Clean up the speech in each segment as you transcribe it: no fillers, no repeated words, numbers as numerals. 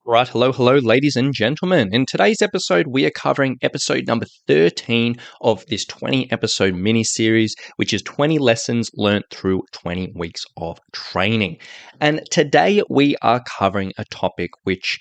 Right, hello, ladies and gentlemen. In today's episode, we are covering episode number 13 of this 20 episode mini series, which is 20 lessons learned through 20 weeks of training. And today we are covering a topic which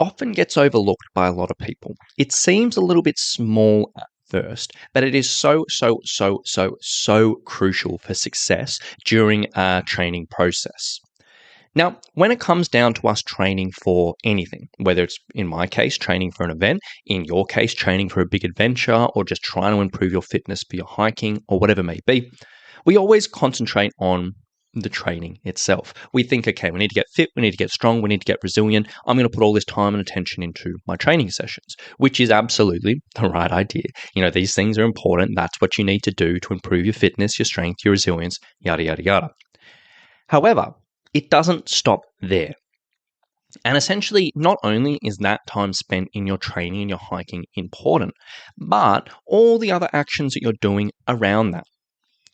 often gets overlooked by a lot of people. It seems a little bit small at first, but it is so crucial for success during a training process. Now, when it comes down to us training for anything, whether it's in my case, training for an event, in your case, training for a big adventure, or just trying to improve your fitness for your hiking or whatever it may be, we always concentrate on the training itself. We think, okay, we need to get fit, we need to get strong, we need to get resilient. I'm going to put all this time and attention into my training sessions, which is absolutely the right idea. These things are important. That's what you need to do to improve your fitness, your strength, your resilience, yada, yada, yada. However, it doesn't stop there. And essentially, not only is that time spent in your training and your hiking important, but all the other actions that you're doing around that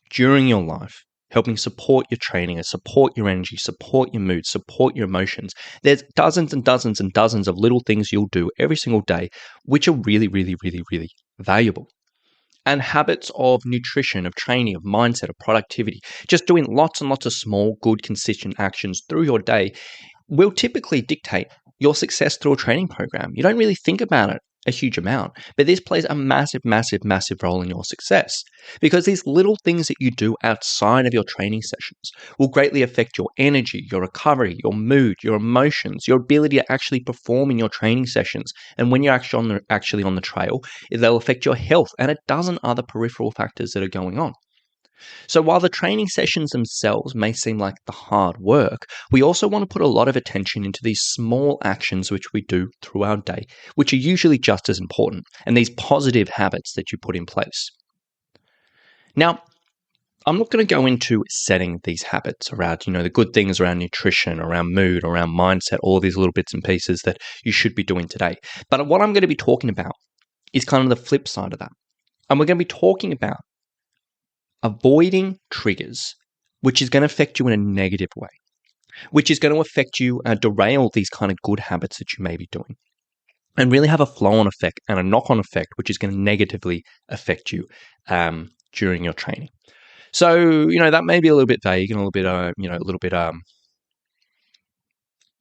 during your life, helping support your training and support your energy, support your mood, support your emotions. There's dozens and dozens and dozens of little things you'll do every single day, which are really valuable. And habits of nutrition, of training, of mindset, of productivity, just doing lots and lots of small, good, consistent actions through your day will typically dictate your success through a training program. You don't really think about it a huge amount, but this plays a massive role in your success because these little things that you do outside of your training sessions will greatly affect your energy, your recovery, your mood, your emotions, your ability to actually perform in your training sessions. And when you're actually on the trail, they'll affect your health and a dozen other peripheral factors that are going on. So while the training sessions themselves may seem like the hard work, we also want to put a lot of attention into these small actions which we do through our day, which are usually just as important, and these positive habits that you put in place. Now, I'm not going to go into setting these habits around, the good things around nutrition, around mood, around mindset, all these little bits and pieces that you should be doing today. But what I'm going to be talking about is kind of the flip side of that. And we're going to be talking about avoiding triggers, which is going to affect you in a negative way, which is going to affect you and derail these kind of good habits that you may be doing, and really have a flow-on effect and a knock-on effect, which is going to negatively affect you during your training. So, that may be a little bit vague and a little bit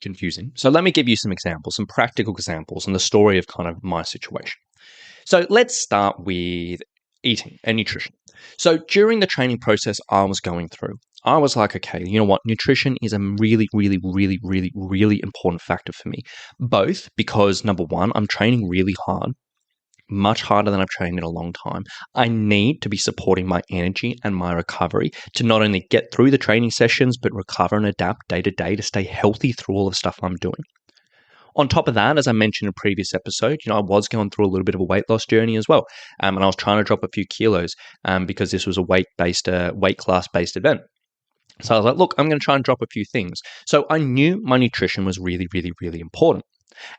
confusing. So let me give you some examples, some practical examples, and the story of kind of my situation. So let's start with eating and nutrition. So during the training process I was going through, I was like, okay, you know what? Nutrition is a really important factor for me. Both because, number one, I'm training really hard, much harder than I've trained in a long time. I need to be supporting my energy and my recovery to not only get through the training sessions, but recover and adapt day to day to stay healthy through all the stuff I'm doing. On top of that, as I mentioned in a previous episode, I was going through a little bit of a weight loss journey as well. And I was trying to drop a few kilos because this was a weight class-based event. So I was like, look, I'm going to try and drop a few things. So I knew my nutrition was really important.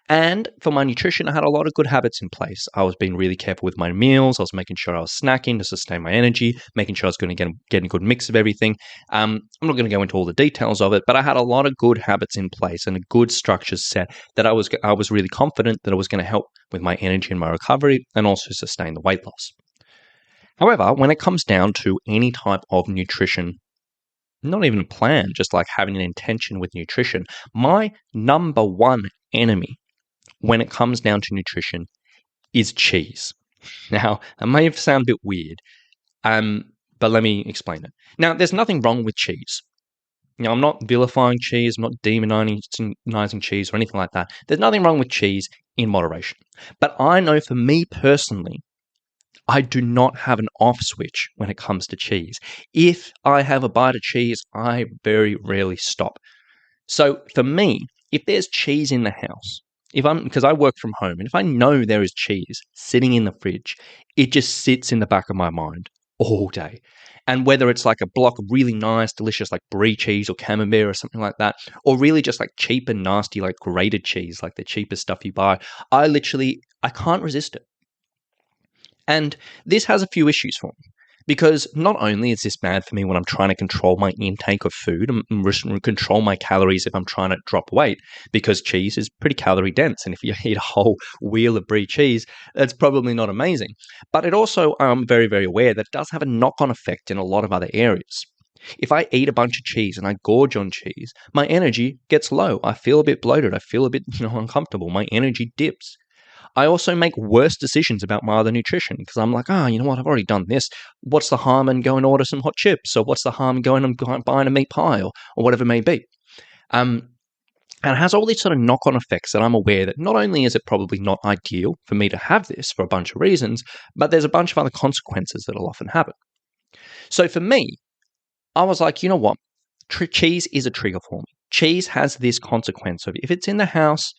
And for my nutrition, I had a lot of good habits in place. I was being really careful with my meals. I was making sure I was snacking to sustain my energy, making sure I was going to get a good mix of everything. I'm not going to go into all the details of it, but I had a lot of good habits in place and a good structures set that I was really confident that it was going to help with my energy and my recovery and also sustain the weight loss. However, when it comes down to any type of nutrition, not even a plan, just like having an intention with nutrition, my number one enemy when it comes down to nutrition is cheese. Now, that may sound a bit weird, but let me explain it. Now, there's nothing wrong with cheese. I'm not vilifying cheese, I'm not demonizing cheese or anything like that. There's nothing wrong with cheese in moderation. But I know for me personally, I do not have an off switch when it comes to cheese. If I have a bite of cheese, I very rarely stop. So for me, if there's cheese in the house, because I work from home, and if I know there is cheese sitting in the fridge, it just sits in the back of my mind all day. And whether it's like a block of really nice, delicious, like brie cheese or camembert or something like that, or really just like cheap and nasty, like grated cheese, like the cheapest stuff you buy, I can't resist it. And this has a few issues for me. Because not only is this bad for me when I'm trying to control my intake of food and control my calories if I'm trying to drop weight, because cheese is pretty calorie dense. And if you eat a whole wheel of brie cheese, that's probably not amazing. But it also, I'm very, very aware that it does have a knock-on effect in a lot of other areas. If I eat a bunch of cheese and I gorge on cheese, my energy gets low. I feel a bit bloated. I feel a bit, uncomfortable. My energy dips. I also make worse decisions about my other nutrition because I'm like, you know what? I've already done this. What's the harm in going to order some hot chips? Or what's the harm in going and buying a meat pie or whatever it may be? And it has all these sort of knock-on effects that I'm aware that not only is it probably not ideal for me to have this for a bunch of reasons, but there's a bunch of other consequences that'll often happen. So for me, I was like, you know what? Cheese is a trigger for me. Cheese has this consequence of if it's in the house,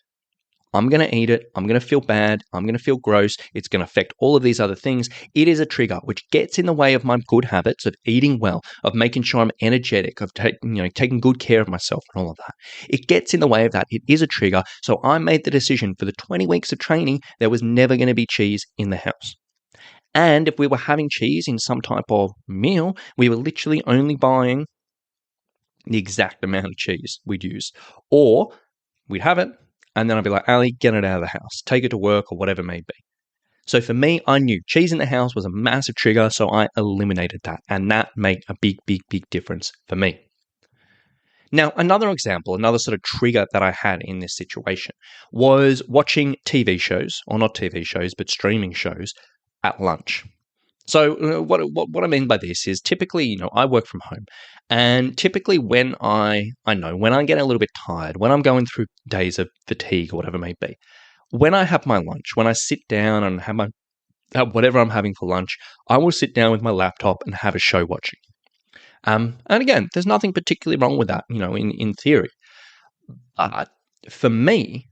I'm going to eat it. I'm going to feel bad. I'm going to feel gross. It's going to affect all of these other things. It is a trigger which gets in the way of my good habits of eating well, of making sure I'm energetic, of taking good care of myself and all of that. It gets in the way of that. It is a trigger. So I made the decision for the 20 weeks of training, there was never going to be cheese in the house. And if we were having cheese in some type of meal, we were literally only buying the exact amount of cheese we'd use. Or we'd have it, and then I'd be like, Ali, get it out of the house. Take it to work or whatever it may be. So for me, I knew cheese in the house was a massive trigger, so I eliminated that. And that made a big, big, big difference for me. Now, another example, another sort of trigger that I had in this situation was watching TV shows, or not TV shows, but streaming shows at lunch. So what I mean by this is typically, I work from home, and typically when I get a little bit tired, when I'm going through days of fatigue or whatever it may be, when I have my lunch, when I sit down and have whatever I'm having for lunch, I will sit down with my laptop and have a show watching. And again, there's nothing particularly wrong with that, in theory. For me,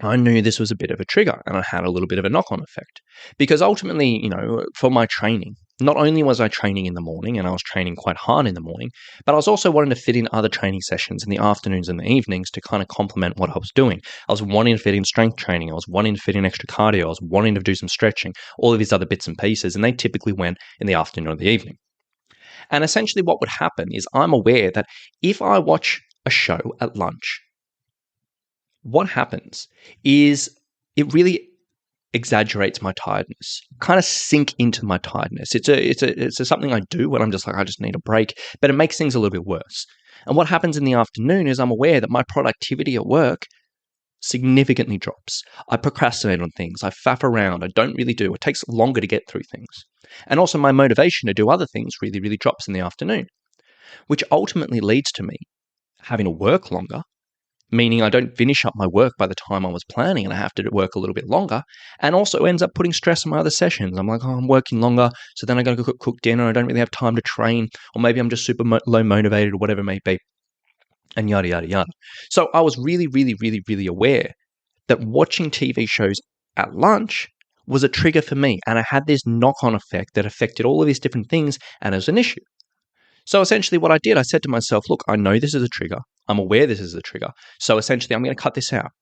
I knew this was a bit of a trigger and I had a little bit of a knock-on effect because ultimately, for my training, not only was I training in the morning and I was training quite hard in the morning, but I was also wanting to fit in other training sessions in the afternoons and the evenings to kind of complement what I was doing. I was wanting to fit in strength training. I was wanting to fit in extra cardio. I was wanting to do some stretching, all of these other bits and pieces, and they typically went in the afternoon or the evening. And essentially what would happen is I'm aware that if I watch a show at lunch, what happens is it really exaggerates my tiredness, kind of sink into my tiredness. It's something I do when I'm just like, I just need a break, but it makes things a little bit worse. And what happens in the afternoon is I'm aware that my productivity at work significantly drops. I procrastinate on things. I faff around. I don't really do. It takes longer to get through things. And also my motivation to do other things really, really drops in the afternoon, which ultimately leads to me having to work longer, meaning I don't finish up my work by the time I was planning and I have to work a little bit longer, and also ends up putting stress on my other sessions. I'm like, I'm working longer, so then I got to cook dinner. I don't really have time to train, or maybe I'm just super low motivated or whatever it may be, and yada, yada, yada. So I was really, really, really, really aware that watching TV shows at lunch was a trigger for me, and I had this knock-on effect that affected all of these different things, and it was an issue. So essentially what I did, I said to myself, look, I know this is a trigger. I'm aware this is a trigger. So essentially I'm going to cut this out.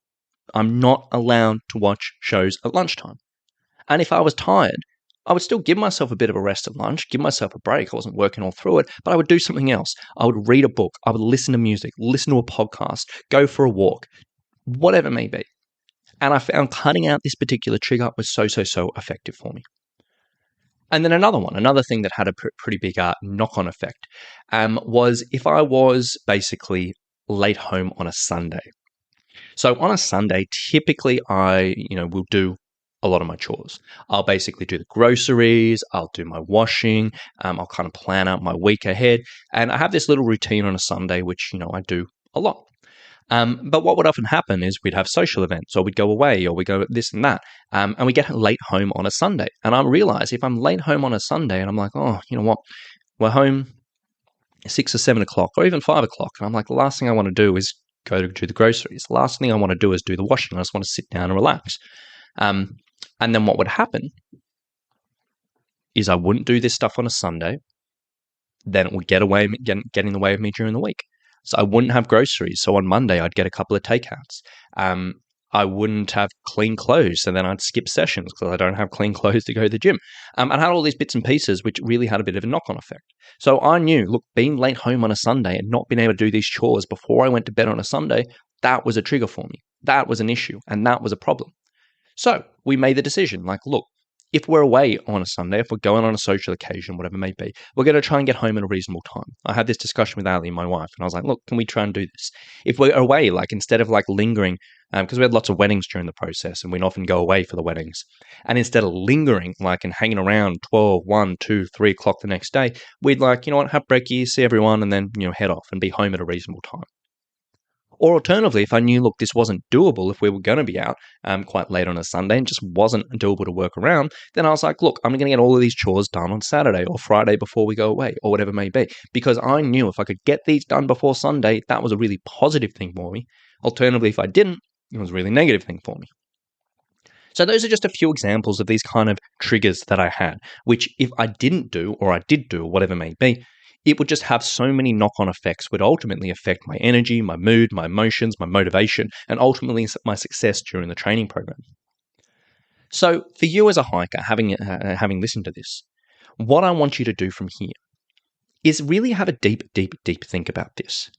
I'm not allowed to watch shows at lunchtime. And if I was tired, I would still give myself a bit of a rest at lunch, give myself a break. I wasn't working all through it, but I would do something else. I would read a book. I would listen to music, listen to a podcast, go for a walk, whatever it may be. And I found cutting out this particular trigger was so effective for me. And then another thing that had a pretty big knock-on effect was if I was basically late home on a Sunday. So on a Sunday, typically I, will do a lot of my chores. I'll basically do the groceries, I'll do my washing, I'll kind of plan out my week ahead. And I have this little routine on a Sunday, which, I do a lot. But what would often happen is we'd have social events, or we'd go away, or we go this and that, and we get late home on a Sunday. And I realize if I'm late home on a Sunday and I'm like, oh, you know what, we're home 6 or 7 o'clock, or even 5 o'clock, and I'm like, the last thing I want to do is go to do the groceries. The last thing I want to do is do the washing. I just want to sit down and relax. And then what would happen is I wouldn't do this stuff on a Sunday. Then it would get in the way of me during the week. So I wouldn't have groceries. So on Monday, I'd get a couple of takeouts. I wouldn't have clean clothes, so then I'd skip sessions because I don't have clean clothes to go to the gym. I had all these bits and pieces which really had a bit of a knock-on effect. So I knew, look, being late home on a Sunday and not being able to do these chores before I went to bed on a Sunday, that was a trigger for me. That was an issue, and that was a problem. So we made the decision, like, look, if we're away on a Sunday, if we're going on a social occasion, whatever it may be, we're going to try and get home at a reasonable time. I had this discussion with Ali, my wife, and I was like, look, can we try and do this? If we're away, like instead of like lingering, because we had lots of weddings during the process and we'd often go away for the weddings, and instead of lingering like and hanging around 12, 1, 2, 3 o'clock the next day, we'd like, you know what, have brekkie, see everyone, and then, head off and be home at a reasonable time. Or alternatively, if I knew, look, this wasn't doable, if we were going to be out quite late on a Sunday and just wasn't doable to work around, then I was like, look, I'm going to get all of these chores done on Saturday or Friday before we go away or whatever it may be. Because I knew if I could get these done before Sunday, that was a really positive thing for me. Alternatively, if I didn't, it was a really negative thing for me. So those are just a few examples of these kind of triggers that I had, which if I didn't do or I did do, whatever it may be, it would just have so many knock-on effects, would ultimately affect my energy, my mood, my emotions, my motivation, and ultimately my success during the training program. So for you as a hiker, having listened to this, what I want you to do from here is really have a deep think about this.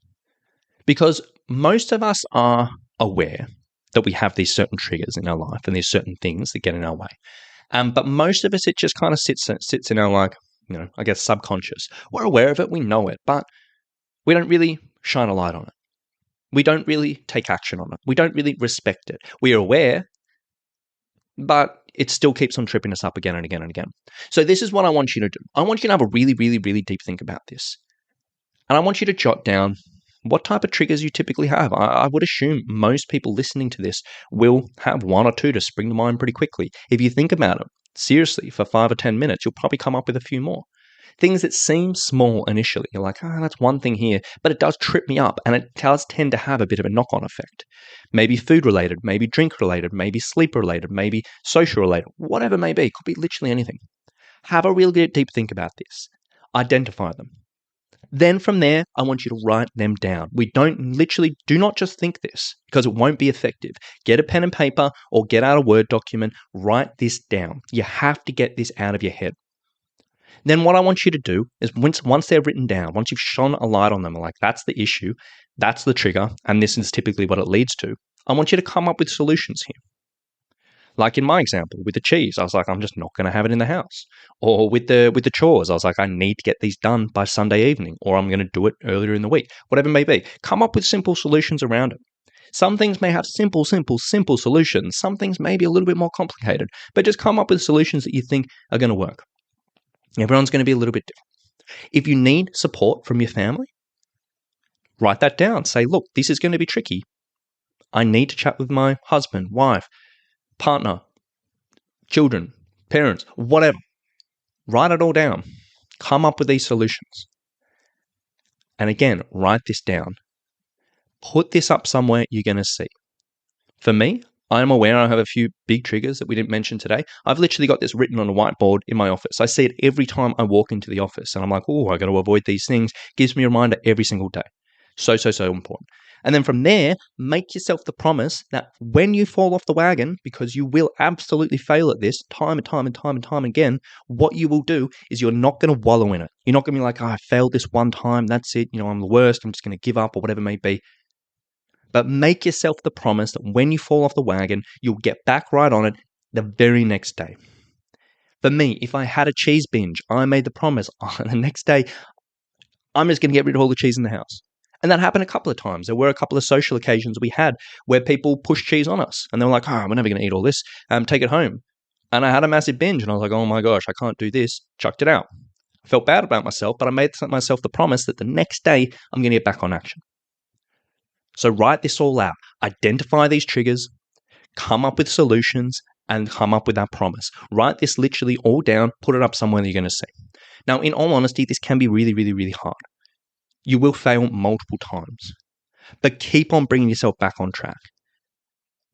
Because most of us are aware that we have these certain triggers in our life and there's certain things that get in our way. But most of us, it just kind of sits in our I guess subconscious. We're aware of it, we know it, but we don't really shine a light on it. We don't really take action on it. We don't really respect it. We are aware, but it still keeps on tripping us up again and again and again. So this is what I want you to do. I want you to have a really deep think about this. And I want you to jot down what type of triggers you typically have. I would assume most people listening to this will have one or two to spring to mind pretty quickly. If you think about it, seriously, for 5 or 10 minutes, you'll probably come up with a few more. Things that seem small initially. You're like, that's one thing here, but it does trip me up and it does tend to have a bit of a knock-on effect. Maybe food-related, maybe drink-related, maybe sleep-related, maybe social-related, whatever it may be. It could be literally anything. Have a real deep think about this. Identify them. Then from there, I want you to write them down. Do not just think this because it won't be effective. Get a pen and paper or get out a Word document, write this down. You have to get this out of your head. Then what I want you to do is once they're written down, once you've shone a light on them, like that's the issue, that's the trigger, and this is typically what it leads to, I want you to come up with solutions here. Like in my example, with the cheese, I was like, I'm just not going to have it in the house. Or with the chores, I was like, I need to get these done by Sunday evening, or I'm going to do it earlier in the week, whatever it may be. Come up with simple solutions around it. Some things may have simple solutions. Some things may be a little bit more complicated, but just come up with solutions that you think are going to work. Everyone's going to be a little bit different. If you need support from your family, write that down. Say, look, this is going to be tricky. I need to chat with my husband, wife, partner, children, parents, whatever. Write it all down. Come up with these solutions. And again, write this down. Put this up somewhere you're going to see. For me, I am aware I have a few big triggers that we didn't mention today. I've literally got this written on a whiteboard in my office. I see it every time I walk into the office and I'm like, I got to avoid these things. Gives me a reminder every single day. So important. And then from there, make yourself the promise that when you fall off the wagon, because you will absolutely fail at this time and time again, what you will do is you're not going to wallow in it. You're not going to be like, I failed this one time. That's it. I'm the worst. I'm just going to give up or whatever it may be. But make yourself the promise that when you fall off the wagon, you'll get back right on it the very next day. For me, if I had a cheese binge, I made the promise the next day, I'm just going to get rid of all the cheese in the house. And that happened a couple of times. There were a couple of social occasions we had where people pushed cheese on us. And they were like, we're never going to eat all this. Take it home. And I had a massive binge. And I was like, oh my gosh, I can't do this. Chucked it out. I felt bad about myself, but I made myself the promise that the next day I'm going to get back on action. So write this all out. Identify these triggers. Come up with solutions. And come up with that promise. Write this literally all down. Put it up somewhere that you're going to see. Now, in all honesty, this can be really hard. You will fail multiple times, but keep on bringing yourself back on track.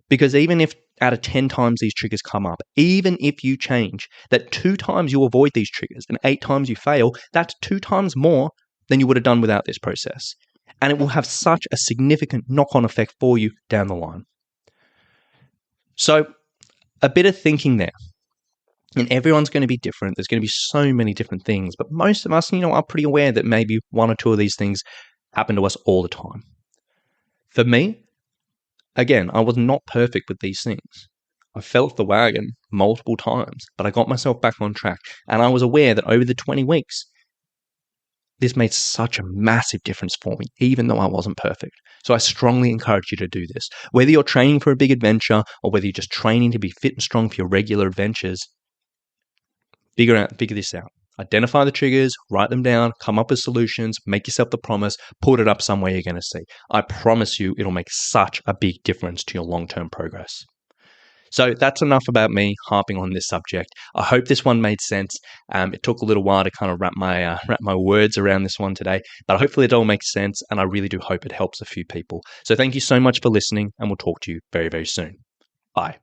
Because even if out of 10 times these triggers come up, even if you change that 2 times you avoid these triggers and 8 times you fail, that's 2 times more than you would have done without this process. And it will have such a significant knock-on effect for you down the line. So a bit of thinking there. And everyone's going to be different. There's going to be so many different things. But most of us, are pretty aware that maybe one or two of these things happen to us all the time. For me, again, I was not perfect with these things. I fell off the wagon multiple times, but I got myself back on track. And I was aware that over the 20 weeks, this made such a massive difference for me, even though I wasn't perfect. So I strongly encourage you to do this. Whether you're training for a big adventure or whether you're just training to be fit and strong for your regular adventures, figure this out. Identify the triggers, write them down, come up with solutions, make yourself the promise, put it up somewhere you're going to see. I promise you it'll make such a big difference to your long-term progress. So that's enough about me harping on this subject. I hope this one made sense. It took a little while to kind of wrap my words around this one today, but hopefully it all makes sense, and I really do hope it helps a few people. So thank you so much for listening, and we'll talk to you very, very soon. Bye.